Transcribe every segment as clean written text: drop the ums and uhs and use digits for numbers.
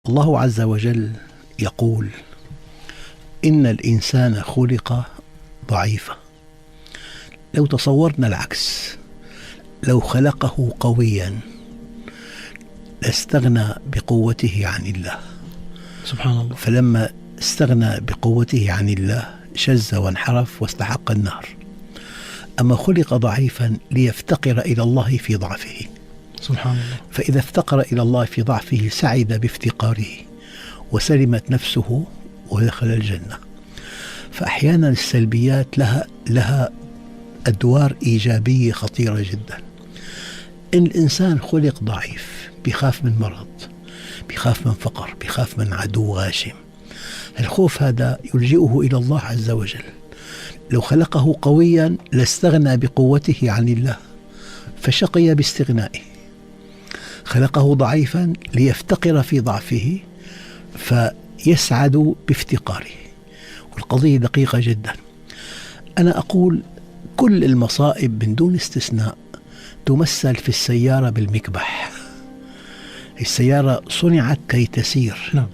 الله عز وجل يقول: إن الإنسان خلق ضعيفا. لو تصورنا العكس، لو خلقه قويا لاستغنى بقوته عن الله سبحان الله. فلما استغنى بقوته عن الله شز وانحرف واستحق النار. أما خلق ضعيفا ليفتقر إلى الله في ضعفه، سبحان الله. فإذا افتقر إلى الله في ضعفه سعد بافتقاره وسلمت نفسه ودخل الجنة. فأحيانا السلبيات لها أدوار إيجابية خطيرة جدا. إن الإنسان خلق ضعيف، بيخاف من مرض، بيخاف من فقر، بيخاف من عدو غاشم، الخوف هذا يلجئه إلى الله عز وجل. لو خلقه قويا لاستغنى بقوته عن الله فشقي باستغنائه. خلقه ضعيفا ليفتقر في ضعفه فيسعد بافتقاره. والقضية دقيقة جدا. أنا أقول كل المصائب من دون استثناء تمثل في السيارة بالمكبح. السيارة صنعت كي تسير، نعم.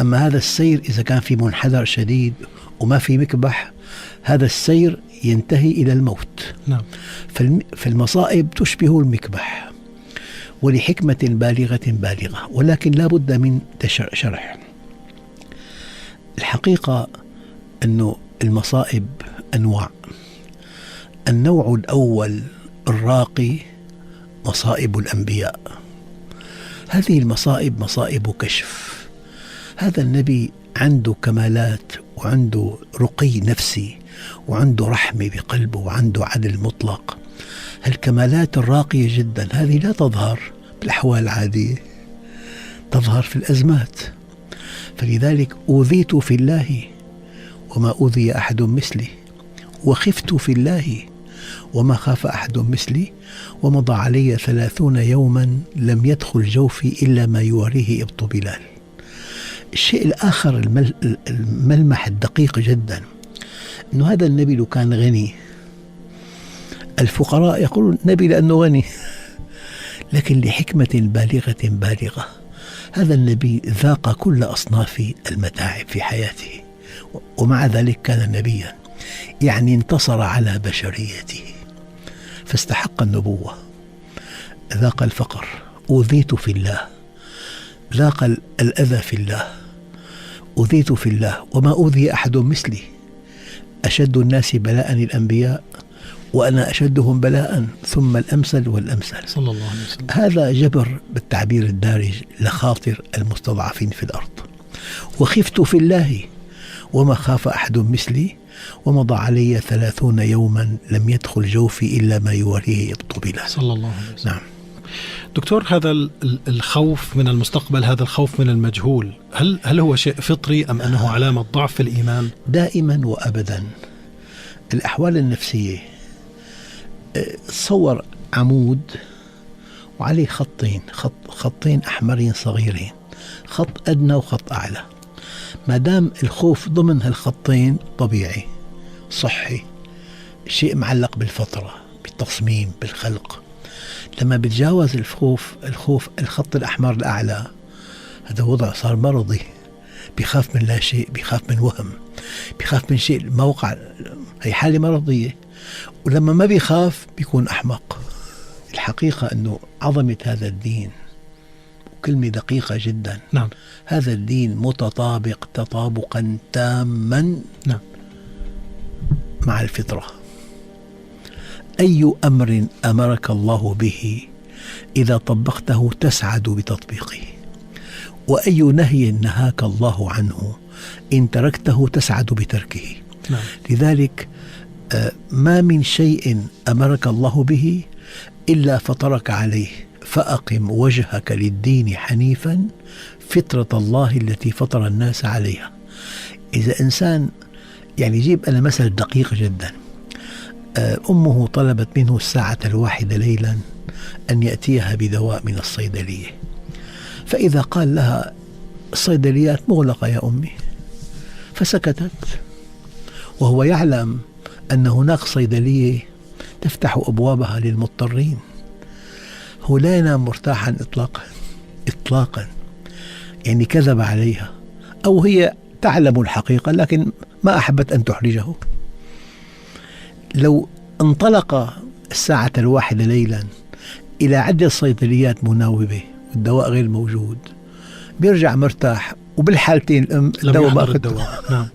أما هذا السير إذا كان في منحدر شديد وما في مكبح، هذا السير ينتهي إلى الموت. نعم. فالمصائب تشبه المكبح، ولحكمة بالغة، ولكن لا بد من شرح. الحقيقة أنه المصائب أنواع. النوع الأول الراقي مصائب الأنبياء. هذه المصائب مصائب كشف. هذا النبي عنده كمالات وعنده رقي نفسي وعنده رحمة بقلبه وعنده عدل مطلق. الكمالات الراقية جدا هذه لا تظهر بالأحوال العادية، تظهر في الأزمات. فلذلك أوذيت في الله وما أوذي أحد مثلي، وخفت في الله وما خاف أحد مثلي، ومضى علي 30 يوما لم يدخل جوفي إلا ما يواريه إبط بلال. الشيء الآخر الملمح الدقيق جدا أنه هذا النبي لو كان غني، الفقراء يقولون نبي لأنه غني، لكن لحكمة بالغة هذا النبي ذاق كل أصناف المتاعب في حياته، ومع ذلك كان نبيا، يعني انتصر على بشريته فاستحق النبوة. ذاق الفقر، أوذيت في الله، ذاق الأذى في الله، أوذيت في الله وما أوذي أحد مثلي. أشد الناس بلاء الأنبياء وأنا أشدهم بلاء ثم الأمثل والأمثل. صلى الله عليه وسلم. هذا جبر بالتعبير الدارج لخاطر المستضعفين في الأرض. وخفت في الله وما خاف أحد مثلي، ومضى علي 30 يوما لم يدخل جوفي إلا ما يواريه إبط بلال. صلى الله عليه وسلم. نعم. دكتور، هذا الخوف من المستقبل، هذا الخوف من المجهول، هل هو شيء فطري أم أنه علامة ضعف في الإيمان؟ دائما وأبدا الأحوال النفسية، تصور عمود وعليه خطين أحمرين صغيرين، خط أدنى وخط أعلى. ما دام الخوف ضمن هالخطين طبيعي صحي، شيء معلق بالفطرة بالتصميم بالخلق. لما بتجاوز الخوف الخط الأحمر الأعلى، هذا وضع صار مرضي، بيخاف من لا شيء، بيخاف من وهم، بيخاف من شيء موقع، هي حالة مرضية. ولما ما بيخاف بيكون أحمق. الحقيقة أنه عظمة هذا الدين وكلمة دقيقة جدا. نعم. هذا الدين متطابق تطابقا تاما، نعم، مع الفطرة. أي أمر أمرك الله به إذا طبقته تسعد بتطبيقه، وأي نهي نهاك الله عنه إن تركته تسعد بتركه. نعم. لذلك ما من شيء أمرك الله به إلا فطرك عليه، فأقم وجهك للدين حنيفا فطرة الله التي فطر الناس عليها. إذا إنسان، يعني جيب أنا مثل دقيق جدا. أمه طلبت منه 1:01 ليلا أن يأتيها بدواء من الصيدلية، فإذا قال لها الصيدليات مغلقة يا أمي، فسكتت، وهو يعلم أن هناك صيدلية تفتح أبوابها للمضطرين. هو لا ينام مرتاحا إطلاقا. يعني كذب عليها، أو هي تعلم الحقيقة لكن ما أحبت أن تحرجه. لو انطلق 1:00 ليلا إلى عدة صيدليات مناوبة والدواء غير موجود، بيرجع مرتاح، وبالحالتين الدواء ما أخذته. نعم.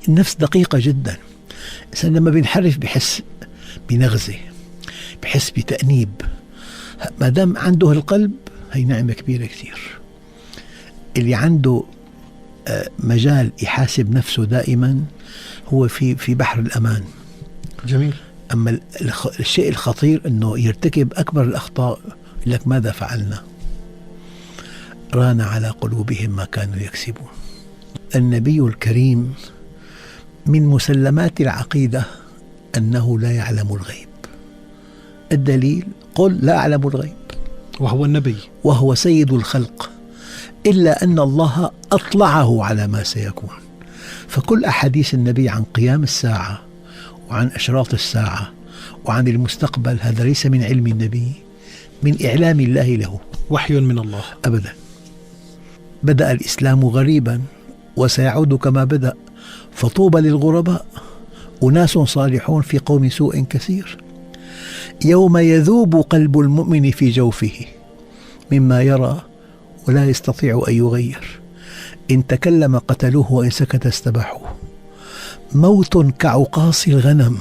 النفس دقيقة جدا. الإنسان لما بينحرف بحس بنغزة، بحس بتأنيب. ما دام عنده القلب، هي نعمة كبيرة كثير. اللي عنده مجال يحاسب نفسه دائما هو في بحر الأمان. جميل. أما الشيء الخطير أنه يرتكب أكبر الأخطاء، لك ماذا فعلنا؟ ران على قلوبهم ما كانوا يكسبون. النبي الكريم من مسلمات العقيدة أنه لا يعلم الغيب. الدليل: قل لا أعلم الغيب، وهو النبي وهو سيد الخلق، إلا أن الله أطلعه على ما سيكون. فكل أحاديث النبي عن قيام الساعة وعن أشراط الساعة وعن المستقبل، هذا ليس من علم النبي، من إعلام الله له، وحي من الله. أبدا. بدأ الإسلام غريبا وسيعود كما بدأ، فطوبى للغرباء، أناس صالحون في قوم سوء كثير. يوم يذوب قلب المؤمن في جوفه مما يرى ولا يستطيع أن يغير. إن تكلم قتلوه وإن سكت استباحوه. موت كعقاص الغنم،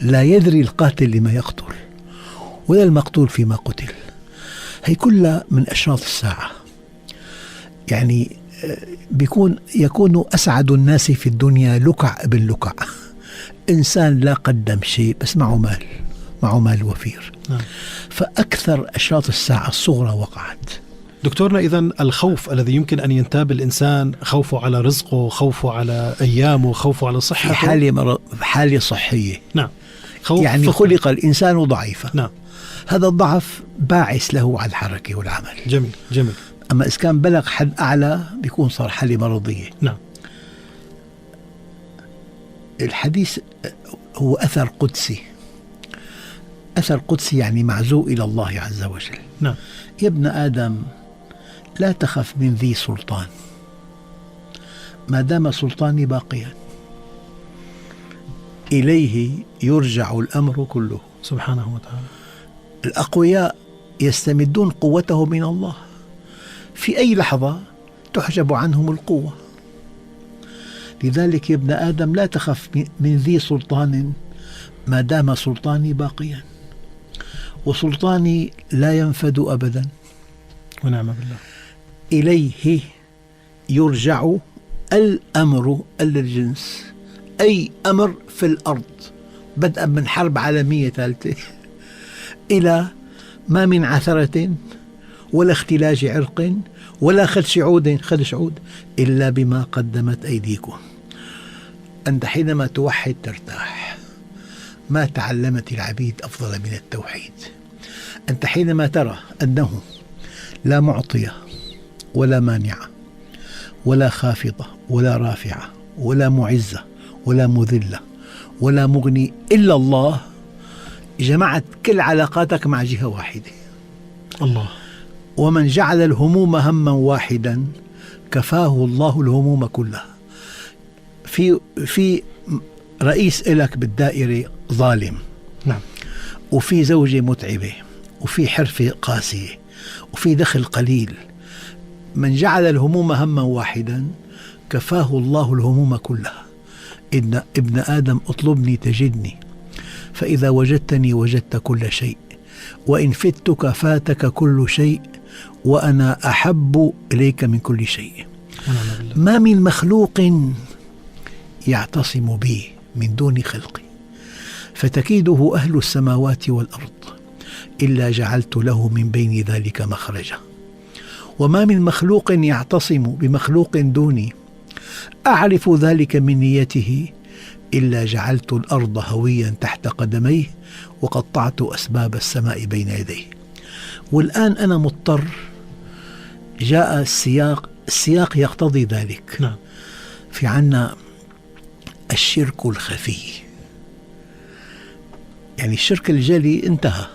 لا يدري القاتل لما يقتل ولا المقتول فيما قتل. هي كلها من أشراط الساعة. يعني يكون أسعد الناس في الدنيا لكع ابن لكع، إنسان لا قدم شيء بس معه مال وفير. فأكثر أشراط الساعة الصغرى وقعت. دكتورنا، إذن الخوف الذي يمكن أن ينتاب الإنسان، خوفه على رزقه، خوفه على أيامه، خوفه على صحته، حالة صحية. نعم. خوف يعني فطري. خلق الإنسان ضعيفا. نعم. هذا الضعف باعث له على الحركة والعمل. جميل جميل. أما إذا كان بلغ حد أعلى بيكون صار حالة مرضية. نعم. الحديث هو أثر قدسي. أثر قدسي يعني معزو إلى الله عز وجل. نعم. يا ابن آدم، لا تخف من ذي سلطان ما دام سلطاني باقيا، إليه يرجع الأمر كله. سبحانه وتعالى. الأقوياء يستمدون قوته من الله، في أي لحظة تحجب عنهم القوة. لذلك يا ابن آدم، لا تخف من ذي سلطان ما دام سلطاني باقيا، وسلطاني لا ينفد أبدا. ونعم بالله. إليه يرجع الأمر الجنس، أي أمر في الأرض، بدءا من حرب عالمية ثالثة إلى ما من عثرة ولا اختلاج عرق ولا خدش عود إلا بما قدمت أيديكم. أنت حينما توحد ترتاح. ما تعلمت العبيد أفضل من التوحيد. أنت حينما ترى أنه لا معطية ولا مانعة ولا خافضة ولا رافعة ولا معزة ولا مذلة ولا مغني إلا الله، جمعت كل علاقاتك مع جهة واحدة، الله. ومن جعل الهموم هما واحدا كفاه الله الهموم كلها. في رئيس إلك بالدائرة ظالم، نعم، وفي زوجة متعبة، وفي حرفة قاسية، وفي دخل قليل. من جعل الهموم هما واحدا كفاه الله الهموم كلها. إن ابن آدم اطلبني تجدني، فإذا وجدتني وجدت كل شيء، وإن فتك فاتك كل شيء، وأنا أحب إليك من كل شيء. ما من مخلوق يعتصم بي من دون خلقي فتكيده أهل السماوات والأرض إلا جعلت له من بين ذلك مخرجا. وما من مخلوق يعتصم بمخلوق دوني أعرف ذلك من نيته إلا جعلت الأرض هويا تحت قدميه وقطعت أسباب السماء بين يديه. والآن أنا مضطر، جاء السياق يقتضي ذلك. نعم. في عنا الشرك الخفي، يعني الشرك الجلي انتهى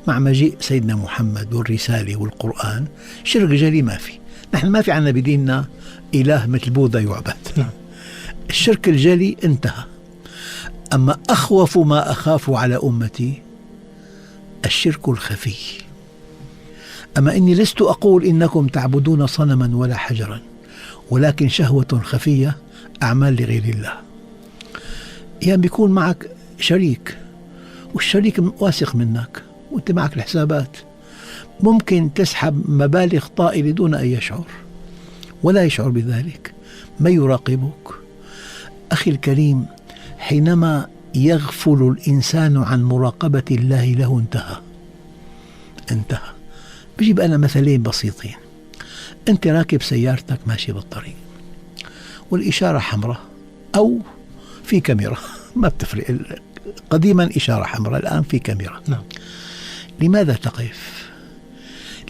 مع مجيء سيدنا محمد والرسالة والقرآن. شرك جلي ما في، نحن ما في عنا بديننا إله مثل بوذا يعبد. الشرك الجلي انتهى. أما أخوف ما أخاف على أمتي الشرك الخفي. أما إني لست أقول إنكم تعبدون صنما ولا حجرا، ولكن شهوة خفية، أعمال لغير الله. يعني بيكون معك شريك، والشريك واثق منك وأنت معك الحسابات، ممكن تسحب مبالغ طائلة دون أن يشعر، ولا يشعر بذلك، ما يراقبك. أخي الكريم، حينما يغفل الإنسان عن مراقبة الله له انتهى. بجيب أنا مثلين بسيطين. أنت راكب سيارتك ماشي بالطريق والإشارة حمراء أو في كاميرا، ما بتفرق، قديما إشارة حمراء، الآن في كاميرا. نعم. لماذا تقف؟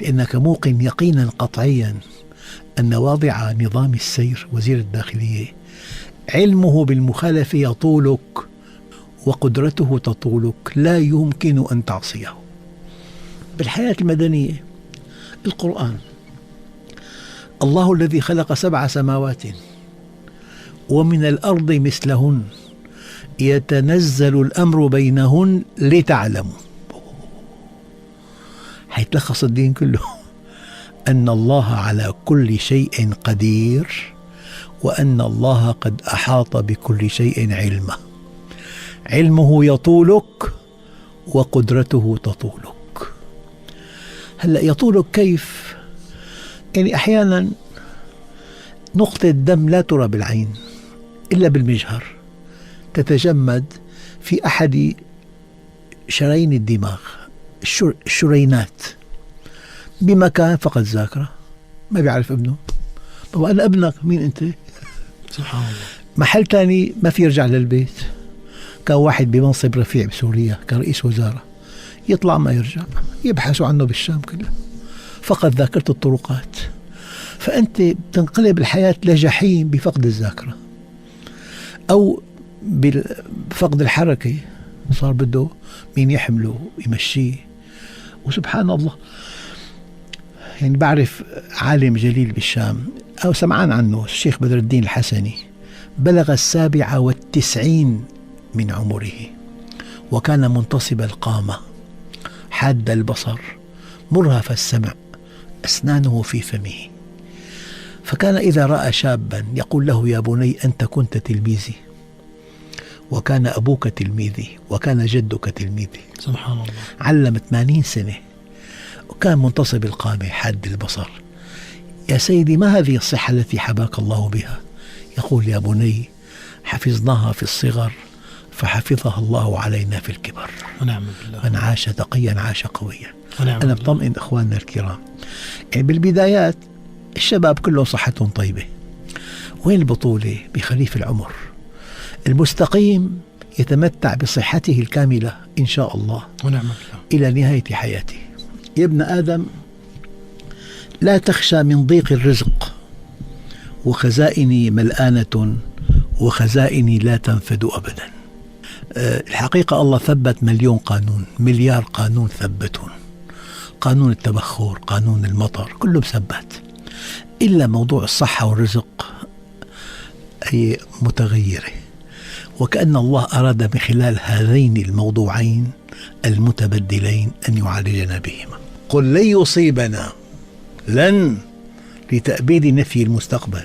لأنك موقن يقينا قطعيا أن واضع نظام السير وزير الداخلية علمه بالمخالفة يطولك وقدرته تطولك، لا يمكن أن تعصيه. بالحياة المدنية القرآن، الله الذي خلق 7 سماوات ومن الأرض مثلهن يتنزل الأمر بينهن لتعلموا. حيتلخص الدين كله أن الله على كل شيء قدير، وأن الله قد أحاط بكل شيء علما. علمه يطولك وقدرته تطولك. هلأ يطولك كيف؟ يعني أحيانا نقطة دم لا ترى بالعين إلا بالمجهر تتجمد في أحد شرايين الدماغ، الشرينات، بمكان فقد ذاكرة، ما بيعرف ابنه. طب أنا ابنك، مين أنت؟ سبحان الله. محل تاني ما في يرجع للبيت. كان واحد بمنصب رفيع بسوريا، كان رئيس وزارة، يطلع ما يرجع، يبحثوا عنه بالشام كله، فقد ذاكرة الطرقات. فأنت تنقلب الحياة لجحيم بفقد الذاكرة أو بفقد الحركة. صار بده مين يحمله يمشيه. وسبحان الله، يعني بعرف عالم جليل بالشام أو سمعان عنه، الشيخ بدر الدين الحسني، بلغ 97 من عمره، وكان منتصب القامة، حاد البصر، مرهف السمع، أسنانه في فمه. فكان إذا رأى شابا يقول له: يا بني أنت كنت تلميذي، وكان أبوك تلميذي، وكان جدك تلميذي. سبحان الله. علم 80 سنة وكان منتصب القامة حاد البصر. يا سيدي، ما هذه الصحة التي حباك الله بها؟ يقول: يا بني حفظناها في الصغر فحفظها الله علينا في الكبر. ونعم بالله. من عاش تقيا عاش قويا. ونعم أنا بالله. بطمئن إخواننا الكرام، يعني بالبدايات الشباب كلهم صحتهم طيبة. وين البطولة؟ بخريف العمر. المستقيم يتمتع بصحته الكاملة إن شاء الله ونعم بالله إلى نهاية حياته. يا ابن آدم، لا تخشى من ضيق الرزق، وخزائني ملآنة وخزائني لا تنفد أبدا. الحقيقة الله ثبت 1,000,000 قانون، مليار قانون ثبتهم. قانون التبخر، قانون المطر، كله مثبت، إلا موضوع الصحة والرزق أي متغيرة. وكأن الله أراد من خلال هذين الموضوعين المتبدلين أن يعالجنا بهما. قل لن يصيبنا، لن لتأبيد نفي المستقبل،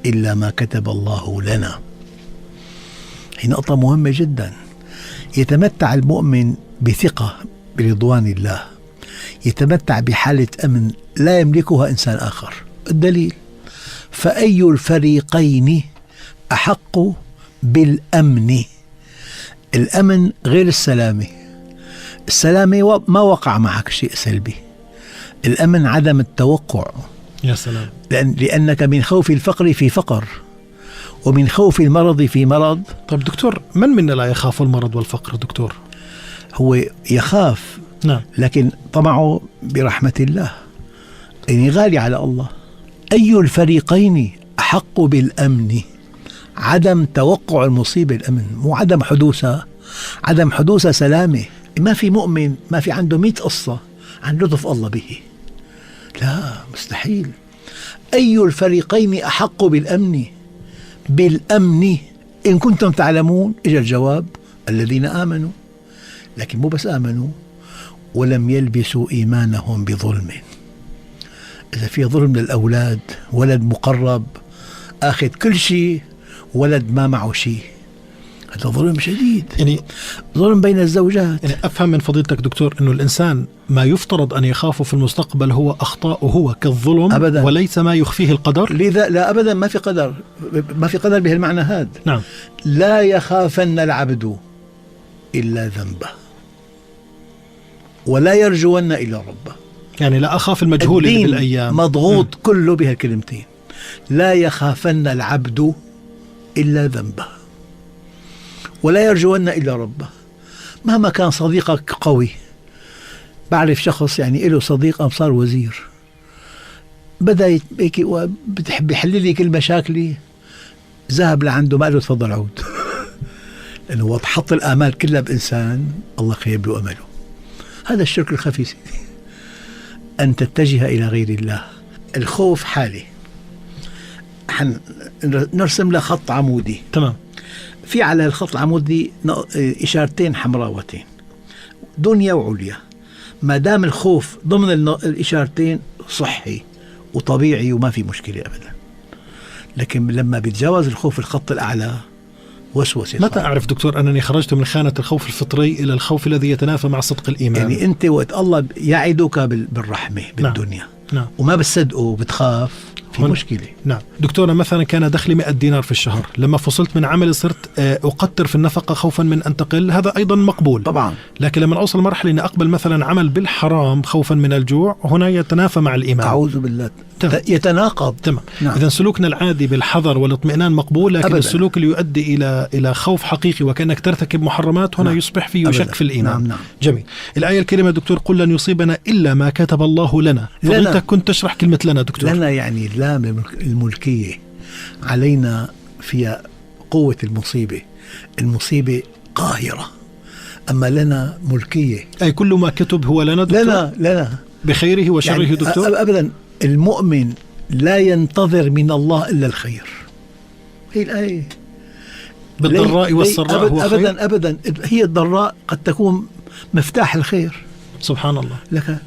إلا ما كتب الله لنا. هي نقطة مهمة جدا. يتمتع المؤمن بثقة برضوان الله، يتمتع بحالة أمن لا يملكها إنسان آخر. الدليل: فأي الفريقين أحق بالأمن؟ الأمن غير السلامة. السلامة ما وقع معك شيء سلبي، الأمن عدم التوقع. يا سلام. لأنك من خوف الفقر في فقر، ومن خوف المرض في مرض. طيب دكتور، من منا لا يخاف المرض والفقر دكتور؟ هو يخاف، نعم، لكن طمعه برحمة الله، يعني غالي على الله. أي الفريقين أحق بالأمن؟ عدم توقع المصيبة الأمن، مو عدم حدوثها. عدم حدوثها سلامة. ما في مؤمن ما في عنده 100 قصة عن لطف الله به، لا، مستحيل. أي الفريقين أحق بالأمن؟ بالأمن إن كنتم تعلمون. إجا الجواب الذين آمنوا. لكن مو بس آمنوا، ولم يلبسوا إيمانهم بظلم. إذا في ظلم للأولاد، ولد مقرب أخذ كل شيء، ولد ما معه شيء، هذا ظلم شديد. يعني ظلم بين الزوجات. يعني أفهم من فضيلتك دكتور أنه الإنسان ما يفترض أن يخافه في المستقبل هو أخطاءه هو كالظلم أبداً. وليس ما يخفيه القدر. لذا لا أبدا، ما في قدر، ما في قدر بهالمعنى هذا. نعم. لا يخافن العبد إلا ذنبه ولا يرجون إلا ربه. يعني لا أخاف المجهول اللي بالأيام. مضغوط كله بهالكلمتين. لا يخافن العبد إلا ذنبه ولا يرجون إلا ربه. مهما كان صديقك قوي، بعرف شخص يعني له صديق صار وزير، بدأ بتحب يحل لي كل مشاكلي، ذهب لعنده ما قال له تفضل عود لأنه وقت حط الآمال كلها بإنسان الله خيب له أمله. هذا الشرك الخفي سيدي، أن تتجه إلى غير الله. الخوف حالي، نرسم له خط عمودي. تمام. في على الخط العمودي إشارتين حمراوتين، دنيا وعليا. ما دام الخوف ضمن الإشارتين صحي وطبيعي وما في مشكلة أبدا. لكن لما بيتجاوز الخوف الخط الأعلى وسوسة. متى أعرف دكتور أنني خرجت من خانة الخوف الفطري إلى الخوف الذي يتنافى مع صدق الإيمان؟ يعني أنت وقت الله يعدك بالرحمة بالدنيا، نعم. وما بتصدقه بتخاف، في مشكلة. نعم. دكتورة مثلا كان دخلي 100 دينار في الشهر، لما فصلت من عملي صرت أقتر في النفقة خوفا من أن تقل، هذا أيضا مقبول طبعا. لكن لما أوصل مرحلة أني أقبل مثلا عمل بالحرام خوفا من الجوع، هنا يتنافى مع الإيمان. أعوذ بالله. يتناقض. تمام. نعم. إذن سلوكنا العادي بالحذر والاطمئنان مقبول، لكن أبداً. السلوك اللي يؤدي إلى خوف حقيقي وكأنك ترتكب محرمات هنا نعم. يصبح فيه أبداً. شك في الإيمان. نعم. نعم. جميل. الآية الكريمة دكتور قل لن يصيبنا إلا ما كتب الله لنا. فضلتك كنت تشرح كلمة لنا دكتور. لنا يعني اللام الملكية علينا فيها قوة المصيبة. المصيبة قاهرة، أما لنا ملكية. أي كل ما كتب هو لنا دكتور؟ لنا بخيره وشره يعني دكتور؟ أبدا. المؤمن لا ينتظر من الله إلا الخير. هي الآية. بالضراء والسراء هو خير؟ أبدا أبدا. هي الضراء قد تكون مفتاح الخير. سبحان الله. لك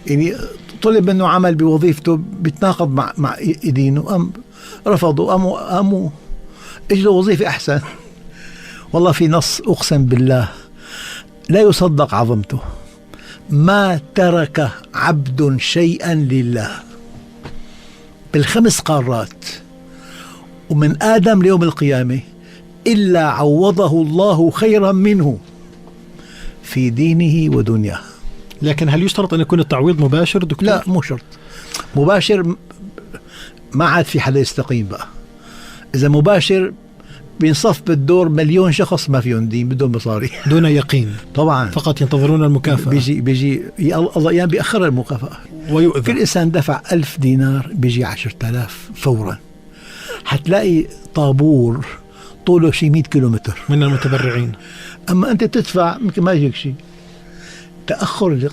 يعني طلب منه عمل بوظيفته بيتناقض مع دينه، أم رفضوا، أموا اجلوا وظيفة أحسن. والله في نص أقسم بالله لا يصدق عظمته: ما ترك عبد شيئا لله بالخمس قارات ومن آدم ليوم القيامة إلا عوضه الله خيرا منه في دينه ودنياه. لكن هل يشترط أن يكون التعويض مباشر دكتور؟ لا، مو شرط مباشر. ما عاد في حدا يستقيم بقى. إذا مباشر بينصف بالدور مليون شخص ما فيهم دين، بدون مصاري، دون يقين طبعا. فقط ينتظرون المكافأة. بيجي الله يعني بيأخر المكافأة. ويؤذى. كل إنسان دفع 1000 دينار بيجي 10,000 فورا. حتلاقي طابور طوله شي 100 كيلومتر من المتبرعين. أما أنت تدفع ممكن ما يجيك شيء. تأخر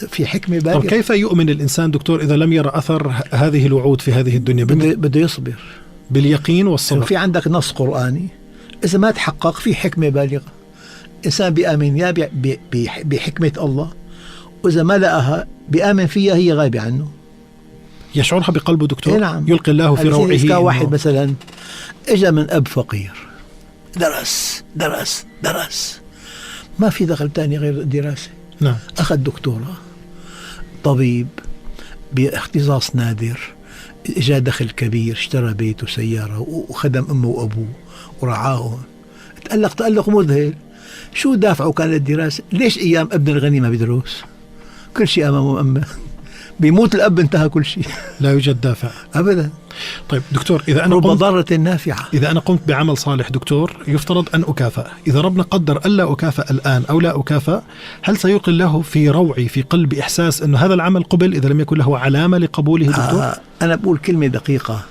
في حكمة بالغة. طب كيف يؤمن الإنسان دكتور إذا لم يرى أثر هذه الوعود في هذه الدنيا؟ بده يصبر باليقين والصبر. في عندك نص قرآني إذا ما تحقق في حكمة بالغة، إنسان بيآمن يا بحكمة الله، وإذا ما لقاها بيآمن فيها هي غايبة عنه، يشعرها بقلبه دكتور. نعم. يلقي الله في روعه. إذا واحد مثلا إجا من أب فقير، درس ما في دخل تاني غير الدراسة. نعم. أخذ دكتوراه، طبيب باختصاص نادر، جاء دخل كبير، اشترى بيت وسيارة وخدم أمه وأبوه ورعاهم، تألق مذهل. شو دافعه كان للدراسة؟ ليش أيام ابن الغني ما بيدرس؟ كل شيء أمامه مأمن، بيموت الأب انتهى كل شيء. لا يوجد دافع أبدا. طيب دكتور، إذا أنا قمت بعمل صالح دكتور يفترض أن أكافأ، إذا ربنا قدر ألا أكافأ الآن أو لا أكافأ، هل سيلقي الله في روعي في قلبي إحساس أنه هذا العمل قبل إذا لم يكن له علامة لقبوله دكتور؟ أنا بقول كلمة دقيقة،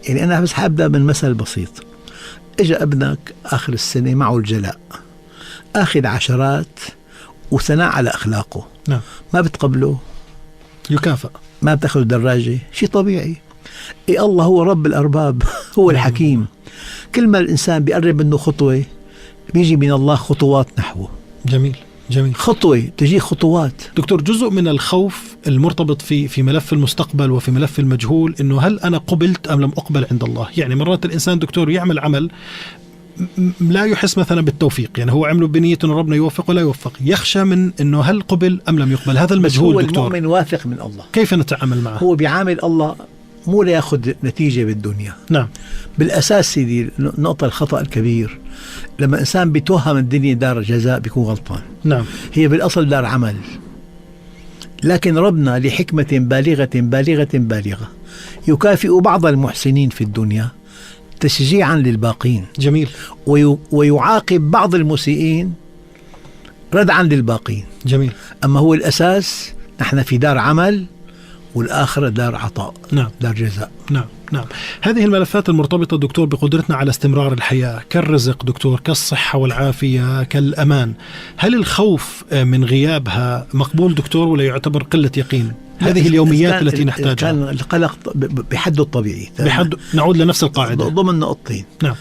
يعني أنا بس حابدأ من مثل بسيط. إجا ابنك آخر السنة معه الجلاء، أخذ 10 وثناء على أخلاقه، نعم. ما بتقبله؟ يكافئ. ما بتاخذ دراجة، شيء طبيعي. الله هو رب الأرباب، هو الحكيم. كل ما الإنسان بيقرب منه خطوة بيجي من الله خطوات نحوه. جميل جميل. خطوة تجي خطوات. دكتور، جزء من الخوف المرتبط في ملف المستقبل وفي ملف المجهول إنه هل أنا قبلت أم لم أقبل عند الله؟ يعني مرات الإنسان دكتور يعمل عمل لا يحس مثلا بالتوفيق، يعني هو عمله بنية إنه ربنا يوفق ولا يوفق، يخشى من إنه هل قبل أم لم يقبل. هذا المجهول هو دكتور المؤمن واثق من الله. كيف نتعامل معه؟ هو بيعامل الله مو ليأخذ نتيجة بالدنيا. نعم. بالأساس سيدي نقطة الخطأ الكبير لما إنسان بيتوهم الدنيا دار جزاء بيكون غلطان. نعم. هي بالأصل دار عمل، لكن ربنا لحكمة بالغة بالغة بالغة يكافئ بعض المحسنين في الدنيا تشجيعا للباقين. جميل. ويعاقب بعض المسيئين ردعا للباقين. جميل. أما هو الأساس نحن في دار عمل والآخرة دار عطاء. نعم. دار جزاء. نعم نعم. هذه الملفات المرتبطة دكتور بقدرتنا على استمرار الحياة، كالرزق دكتور، كالصحة والعافية، كالأمان، هل الخوف من غيابها مقبول دكتور ولا يعتبر قلة يقين؟ هذه اليوميات التي نحتاجها. كان القلق بحده الطبيعي، نعود لنفس القاعدة ضمن نقطتين. نعم.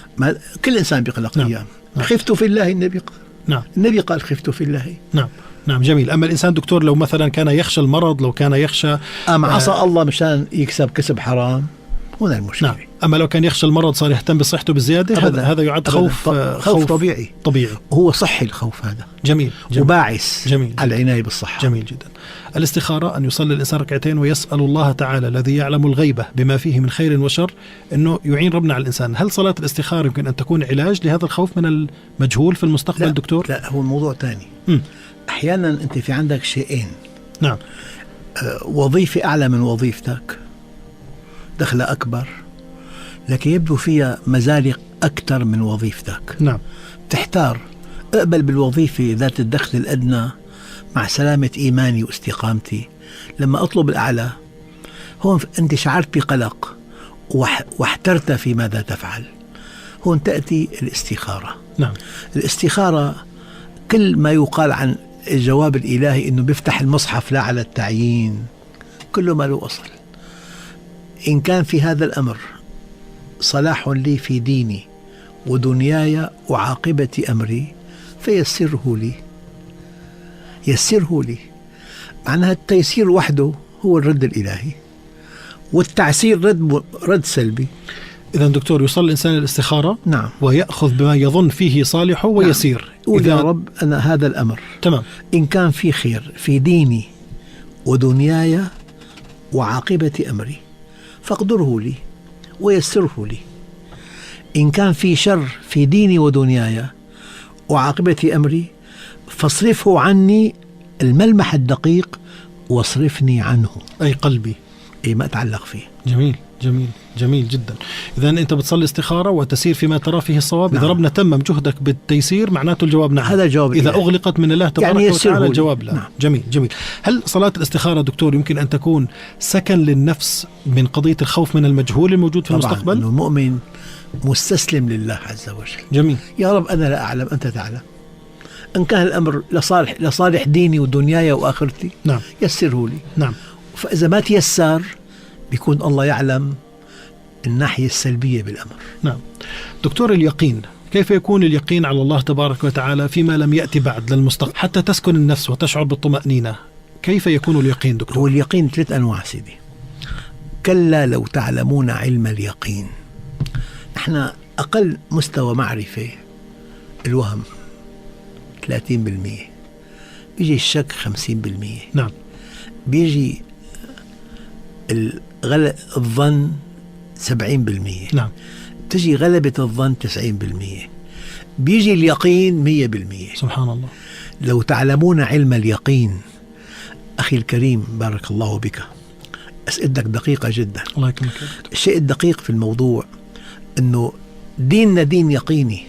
كل إنسان بقلق. نعم. أيام. خفتوا في الله، النبي قال. نعم. النبي قال خفتوا في الله. نعم نعم. جميل. أما الإنسان دكتور لو مثلا كان يخشى المرض، لو كان يخشى عصى الله مشان يكسب كسب حرام، هنا المشكلة. نعم. أما لو كان يخشى المرض صار يهتم بصحته بزيادة، هذا يعد خوف طبيعي. وهو صحي الخوف هذا. جميل. وباعث جميل. على العناية بالصحة. جميل جدا. الاستخارة أن يصلي الإنسان ركعتين ويسأل الله تعالى الذي يعلم الغيبة بما فيه من خير وشر أنه يعين ربنا على الإنسان. هل صلاة الاستخارة يمكن أن تكون علاج لهذا الخوف من المجهول في المستقبل؟ لا دكتور؟ لا، هو موضوع تاني. أحيانا أنت في عندك شيئين. نعم. وظيفة أعلى من وظيفتك، دخل أكبر، لكن يبدو فيها مزالق أكثر من وظيفتك. نعم. تحتار، أقبل بالوظيفة ذات الدخل الأدنى مع سلامة إيماني واستقامتي لما أطلب الأعلى. هون أنت شعرت بقلق واحترت في ماذا تفعل. هون تأتي الاستخارة. نعم. الاستخارة كل ما يقال عن الجواب الإلهي إنه بيفتح المصحف لا على التعيين، كله ما له أصل. إن كان في هذا الأمر صلاح لي في ديني ودنياي وعاقبة أمري فيسره لي. يسره لي معناها التيسير وحده هو الرد الإلهي، والتعسير رد سلبي. إذا دكتور يصلي الإنسان الاستخارة. نعم. ويأخذ بما يظن فيه صالحه ويسير. نعم. يا رب أنا هذا الأمر تمام، إن كان في خير في ديني ودنياي وعاقبة أمري فاقدره لي ويسره لي. إن كان في شر في ديني ودنياي وعاقبة أمري فاصرفه عني الملمح الدقيق واصرفني عنه، أي قلبي، أي ما أتعلق فيه. جميل جميل جميل جدا. إذا أنت بتصلي استخارة وتسير فيما ترى فيه الصواب. نعم. إذا ربنا تمم جهدك بالتيسير معناته الجواب نعم. هذا الجواب. إذا أغلقت من الله تبارك يعني وتعالى الجواب لا. نعم. جميل جميل. هل صلاة الاستخارة دكتور يمكن أن تكون سكن للنفس من قضية الخوف من المجهول الموجود في المستقبل؟ طبعا إنه المؤمن مستسلم لله عز وجل. جميل. يا رب أنا لا أعلم أنت تعلم. إن كان الأمر لصالح ديني ودنياي وآخرتي نعم يسره لي. نعم. فإذا ما تيسر بيكون الله يعلم الناحية السلبية بالأمر. نعم. دكتور، اليقين، كيف يكون اليقين على الله تبارك وتعالى فيما لم يأتي بعد للمستقبل حتى تسكن النفس وتشعر بالطمأنينة؟ كيف يكون اليقين دكتور؟ هو اليقين 3 أنواع سيدي. كلا لو تعلمون علم اليقين. نحن أقل مستوى معرفة الوهم 30%، بيجي الشك 50%. نعم. بيجي الظن 70%. نعم. تجي غلبة الظن 90%. بيجي اليقين 100%. سبحان الله. لو تعلمون علم اليقين. أخي الكريم بارك الله بك، أسئلتك دقيقة جدا. الله يكرمك. الشيء الدقيق في الموضوع أنه ديننا دين يقيني.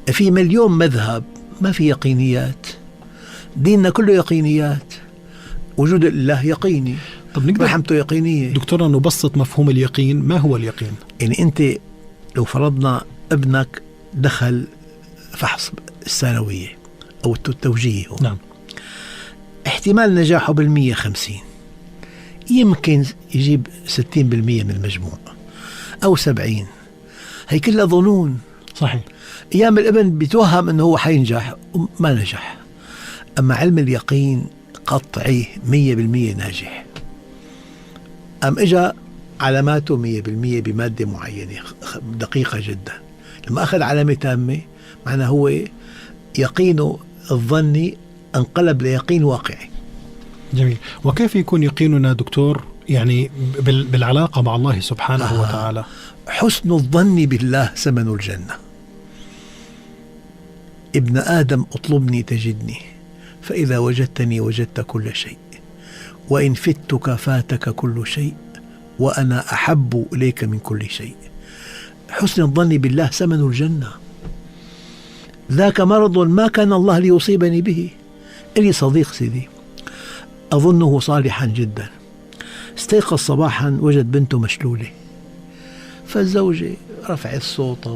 في مليون مذهب ما في يقينيات، ديننا كله يقينيات. وجود الله يقيني، رحمته يقينية. دكتورنا نبسط مفهوم اليقين. ما هو اليقين؟ يعني أنت لو فرضنا ابنك دخل فحص الثانوية أو التوجيهي، نعم، احتمال نجاحه 50%، يمكن يجيب 60% من المجموع أو 70. هي كلها ظنون. صحيح. أيام الابن بيتوهم أنه هو حينجح وما نجح. أما علم اليقين قطعي 100% ناجح. أم إجا علاماته 100% بمادة معينة دقيقة جدا. لما أخذ علامة تامة معناه هو يقينه الظني انقلب ليقين واقعي. جميل. وكيف يكون يقيننا دكتور يعني بالعلاقة مع الله سبحانه وتعالى؟ حسن الظن بالله ثمن الجنة. ابن آدم اطلبني تجدني، فإذا وجدتني وجدت كل شيء، وإن فتك فاتك كل شيء، وأنا أحب إليك من كل شيء. حسن الظن بالله ثمن الجنة. ذاك مرض ما كان الله ليصيبني به. إلي صديق سيدي أظنه صالحا جدا، استيقظ صباحا وجد بنته مشلولة، فالزوجة رفعت صوتها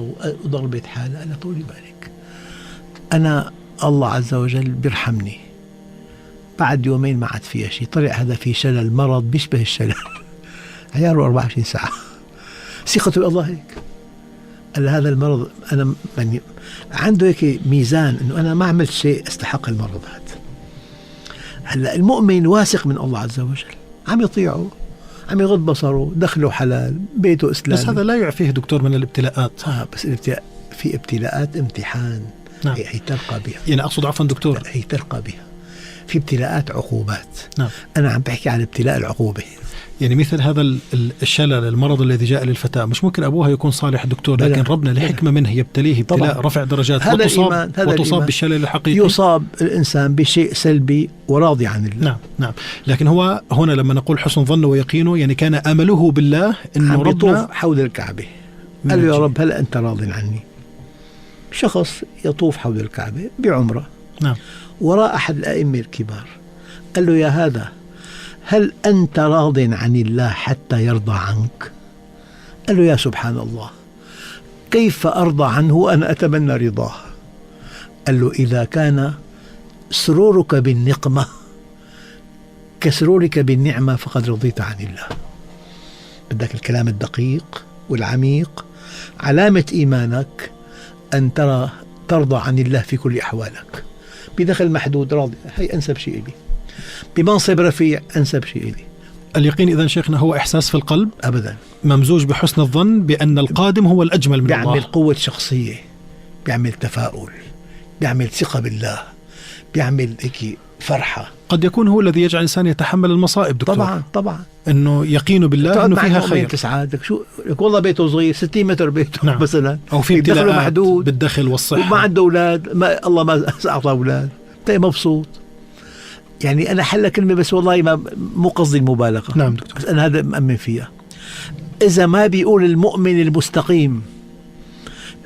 وضربت حالها. أنا طولي بالك، أنا الله عز وجل بيرحمني. بعد يومين ما عاد فيها شيء، طلع هذا في شلل، مرض بيشبه الشلل، عياله 24 ساعة. ثقته بالله هيك. قال هذا المرض أنا يعني عنده هيك ميزان إنه أنا ما عملت شيء استحق المرض هذا. هلا المؤمن واثق من الله عز وجل، عم يطيعه، عم يغض بصره، دخله حلال، بيته إسلامي. بس هذا لا يعفيه دكتور من الابتلاءات. بس في ابتلاءات امتحان. نعم. هي ترقى بها. يعني أقصد عفوا دكتور، هي ترقى بها. في ابتلاءات عقوبات. نعم. أنا عم بحكي عن ابتلاء العقوبة. يعني مثل هذا الشلل، المرض الذي جاء للفتاة، مش ممكن أبوها يكون صالح دكتور، لكن ربنا لحكمة منه يبتليه ابتلاء رفع درجات، وتصاب بالشلل الحقيقي. يصاب الإنسان بشيء سلبي وراضي عن الله. نعم نعم. لكن هو هنا لما نقول حسن ظن ويقينه، يعني كان أمله بالله إنه ربنا حول الكعبة. قال له يا رب هل أنت راض عني؟ شخص يطوف حول الكعبة بعمرة. نعم. وراء أحد الأئمة الكبار، قال له يا هذا هل أنت راض عن الله حتى يرضى عنك؟ قال له يا سبحان الله، كيف أرضى عنه وأنا أتمنى رضاه؟ قال له إذا كان سرورك بالنقمة كسرورك بالنعمة فقد رضيت عن الله. بدك الكلام الدقيق والعميق. علامة إيمانك أن ترضى عن الله في كل أحوالك. بدخل محدود راضي، هي أنسب شيء لي. بمنصب رفيع أنسب شيء لي. اليقين إذن شيخنا هو إحساس في القلب أبدا، ممزوج بحسن الظن بأن القادم هو الأجمل من الله. بيعمل قوة شخصية، بيعمل تفاؤل، بيعمل ثقة بالله، بيعمل هيك فرحة. قد يكون هو الذي يجعل الإنسان يتحمل المصائب دكتور. طبعا طبعا. إنه يقينه بالله إنه فيها خير. تسعادك شو والله بيته صغير 60 متر بيته. نعم. مثلا أو في ابتلاءات محدود بالدخل والصحة، وما عنده أولاد، الله ما أعطى أولاد، مبسوط. يعني أنا حل كلمة بس والله مو قصدي المبالغة. نعم دكتور. بس أنا هذا مأمن فيها. إذا ما بيقول المؤمن المستقيم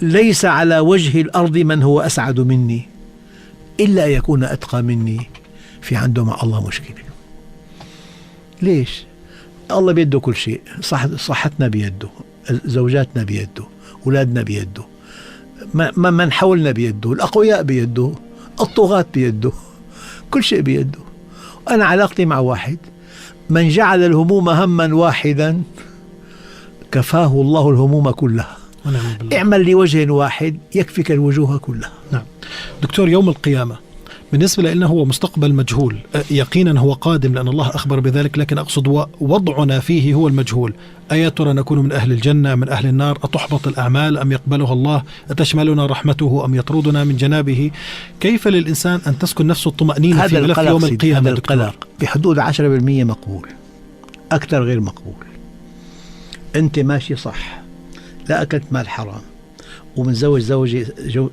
ليس على وجه الأرض من هو أسعد مني إلا يكون أتقى مني، في عنده مع الله مشكلة. ليش؟ الله بيده كل شيء، صحتنا بيده، زوجاتنا بيده، أولادنا بيده، من حولنا بيده، الأقوياء بيده، الطغاة بيده، كل شيء بيده. أنا علاقتي مع واحد، من جعل الهموم هما واحدا كفاه الله الهموم كلها. اعمل لوجه واحد يكفيك الوجوه كلها. نعم دكتور. يوم القيامة بالنسبة لنا هو مستقبل مجهول، يقينا هو قادم لأن الله أخبر بذلك، لكن أقصد وضعنا فيه هو المجهول. أيا ترى نكون من أهل الجنة من أهل النار؟ أتحبط الأعمال أم يقبلها الله؟ أتشملنا رحمته أم يطردنا من جنابه؟ كيف للإنسان أن تسكن نفسه الطمأنينة في ملف يوم القيامة؟ هذا القلق بحدود 10% مقبول، أكثر غير مقبول. أنت ماشي صح، لا أكلت مال حرام، ومتزوج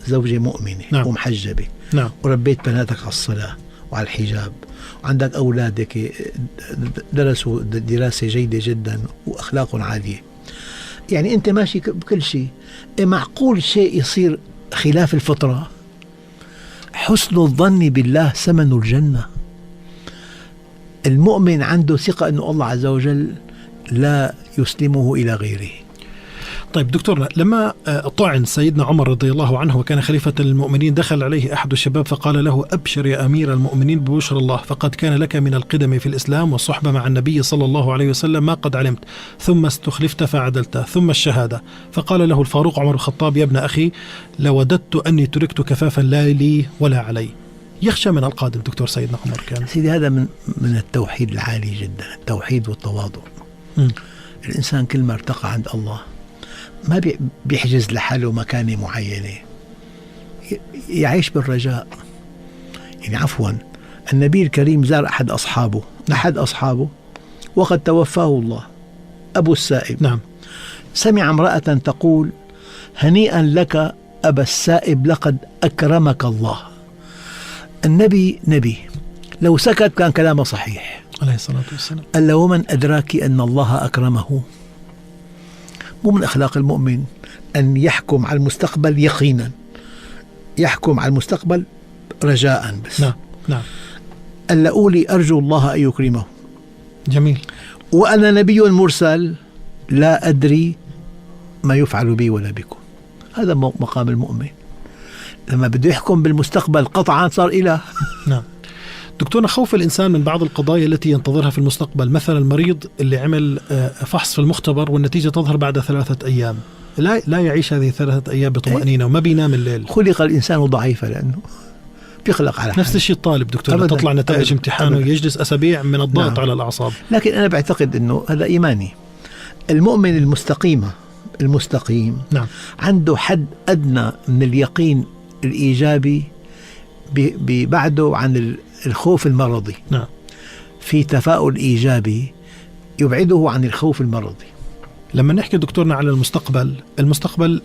زوجة مؤمنة. نعم. ومحجبة. نعم. وربيت بناتك على الصلاة وعلى الحجاب، وعندك أولادك درسوا دراسة جيدة جدا وأخلاق عالية. يعني أنت ماشي بكل شيء. معقول شيء يصير خلاف الفطرة؟ حسن الظن بالله ثمن الجنة. المؤمن عنده ثقة أن الله عز وجل لا يسلمه إلى غيره. طيب دكتورنا، لما طعن سيدنا عمر رضي الله عنه وكان خليفة المؤمنين، دخل عليه أحد الشباب فقال له: أبشر يا أمير المؤمنين ببشر الله، فقد كان لك من القدم في الإسلام والصحبة مع النبي صلى الله عليه وسلم ما قد علمت، ثم استخلفت فعدلت، ثم الشهادة. فقال له الفاروق عمر الخطاب: يا ابن أخي، لوددت أني تركت كفافا لا لي ولا علي. يخشى من القادم دكتور سيدنا عمر كان. سيدي هذا من التوحيد العالي جدا، التوحيد والتواضع. الإنسان كل ما ارتقى عند الله ما بيحجز لحاله مكانة معينة، يعيش بالرجاء. يعني عفوا، النبي الكريم زار أحد أصحابه وقد توفاه الله، أبو السائب. نعم. سمع امرأة تقول: هنيئا لك أبا السائب، لقد أكرمك الله. النبي نبي، لو سكت كان كلامه صحيح عليه الصلاة والسلام. قال له: ومن أدراك أن الله أكرمه؟ مو من أخلاق المؤمن أن يحكم على المستقبل يقينا، يحكم على المستقبل رجاء بس. نعم نعم. ألا أولي أرجو الله أن يكرمه. جميل. وأنا نبي مرسل لا أدري ما يفعل بي ولا بكم. هذا مقام المؤمن، لما بده يحكم بالمستقبل قطعا صار إله. نعم. دكتورنا، خوف الإنسان من بعض القضايا التي ينتظرها في المستقبل، مثلا المريض اللي عمل فحص في المختبر والنتيجة تظهر بعد 3 أيام، لا يعيش هذه 3 أيام بطمأنينة وما بينام الليل. خلق الإنسان ضعيفا لأنه بيخلق على نفس الشيء الطالب دكتور، تطلع نتائج امتحانه يجلس أسابيع من الضغط. نعم. على الأعصاب. لكن أنا بعتقد أنه هذا إيماني. المؤمن المستقيم نعم. عنده حد أدنى من اليقين الإيجابي بعده عن الخوف المرضي. نعم. في تفاؤل إيجابي يبعده عن الخوف المرضي. لما نحكي دكتورنا على المستقبل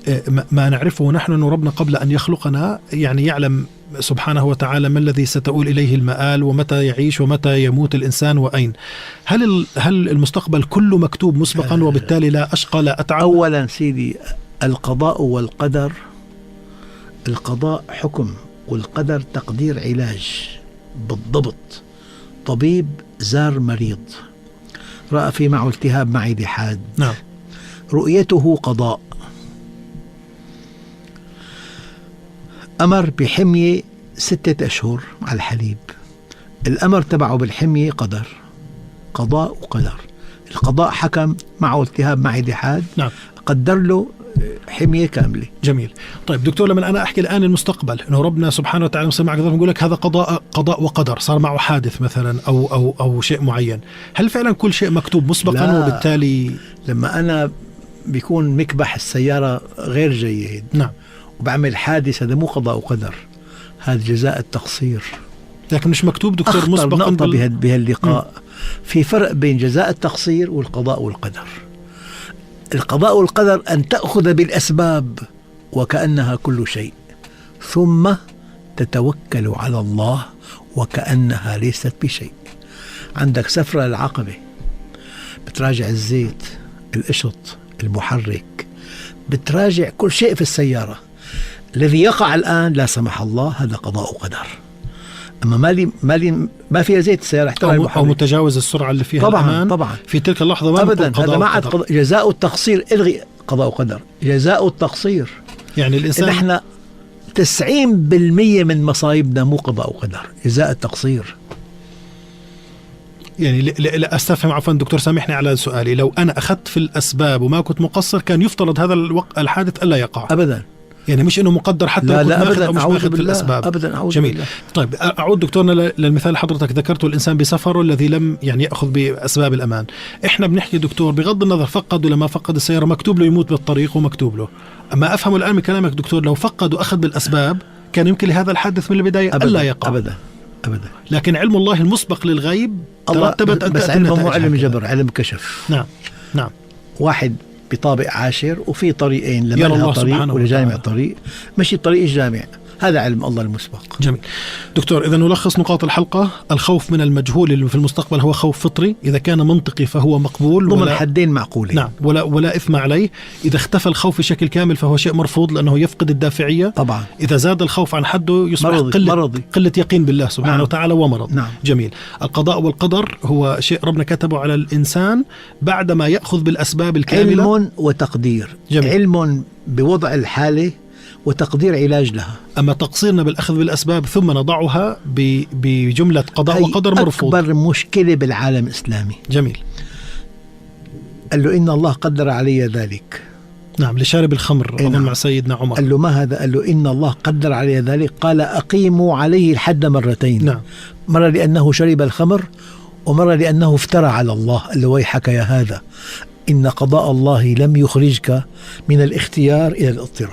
ما نعرفه نحن أن ربنا قبل أن يخلقنا يعني يعلم سبحانه وتعالى ما الذي ستؤول إليه المآل، ومتى يعيش ومتى يموت الإنسان وأين. هل المستقبل كله مكتوب مسبقا وبالتالي لا أشقى لا أتعب؟ أولا سيدي، القضاء والقدر، القضاء حكم والقدر تقدير علاج بالضبط. طبيب زار مريض رأى في معه التهاب معدي حاد. نعم. رؤيته قضاء. أمر بحمية 6 أشهر على الحليب. الأمر تبعه بالحمية قضاء وقدر. القضاء حكم معه التهاب معدي حاد. نعم. قدر له حمية كاملة. جميل. طيب دكتور، لما أنا أحكي الآن المستقبل إنه ربنا سبحانه وتعالى سمعك يقول لك هذا قضاء وقدر، صار معه حادث مثلا أو شيء معين، هل فعلا كل شيء مكتوب مسبقا؟ لا. وبالتالي لما أنا بيكون مكبح السيارة غير جيد، نعم، وبعمل حادث، هذا مو قضاء وقدر، هذا جزاء التقصير. لكن مش مكتوب دكتور مسبقا. بهاللقاء في فرق بين جزاء التقصير والقضاء والقدر. القضاء والقدر أن تأخذ بالأسباب وكأنها كل شيء، ثم تتوكل على الله وكأنها ليست بشيء. عندك سفرة العقبة، بتراجع الزيت، القشط، المحرك، بتراجع كل شيء في السيارة. الذي يقع الآن لا سمح الله هذا قضاء وقدر. أما ما فيها زيت السيارة أو متجاوز السرعة اللي فيها طبعا في تلك اللحظة ما أبدا، هذا ما عاد جزاء التقصير. الغي قضاء وقدر، جزاء التقصير. يعني الإنسان نحن 90% من مصايبنا مو قضاء وقدر، جزاء التقصير. يعني لا أستفهم، عفوا دكتور سامحني على سؤالي، لو أنا أخذت في الأسباب وما كنت مقصر كان يفترض هذا الحادث ألا يقع أبدا. يعني مش إنه مقدر حتى لا أبدا، أو مش ماخذ في الأسباب أبدا. جميل بالله. طيب أعود دكتورنا للمثال اللي حضرتك ذكرته، الإنسان بسفره الذي لم يعني يأخذ بأسباب الأمان. إحنا بنحكي دكتور بغض النظر فقد ولا ما فقد السيارة، مكتوب له يموت بالطريق ومكتوب له. أما أفهم الآن من كلامك دكتور لو فقد وأخذ بالأسباب كان يمكن لهذا الحادث من البداية ألا يقع. أبدا. لكن علم الله المسبق للغيب ترتبت أن بس علم مو علم جبر، علم كشف. نعم. واحد بطابق عاشر وفي طريقين، لمنها طريق ولجامع طريق، مشي الطريق الجامع هذا علم الله المسبق. جميل دكتور، إذا نلخص نقاط الحلقة: الخوف من المجهول اللي في المستقبل هو خوف فطري، إذا كان منطقي فهو مقبول ضمن حدين معقولين. نعم، ولا إثم عليه. إذا اختفى الخوف بشكل كامل فهو شيء مرفوض لأنه يفقد الدافعية. طبعا. إذا زاد الخوف عن حده يصبح مرضي. قلة يقين بالله سبحانه نعم. وتعالى ومرض. نعم. جميل. القضاء والقدر هو شيء ربنا كتبه على الإنسان بعدما يأخذ بالأسباب الكاملة. علم وتقدير. جميل. علم بوضع الحالة وتقدير علاج لها. أما تقصيرنا بالأخذ بالأسباب ثم نضعها بجملة قضاء وقدر مرفوض. أكبر مشكلة بالعالم الإسلامي. جميل. قال له إن الله قدر علي ذلك. نعم، لشارب الخمر أظن مع سيدنا عمر. قال له ما هذا؟ قال له إن الله قدر علي ذلك. قال أقيموا عليه الحد مرتين. نعم. مرة لأنه شرب الخمر، ومرة لأنه افترى على الله. قال له ويحك يا هذا، إن قضاء الله لم يخرجك من الاختيار إلى الاضطرار.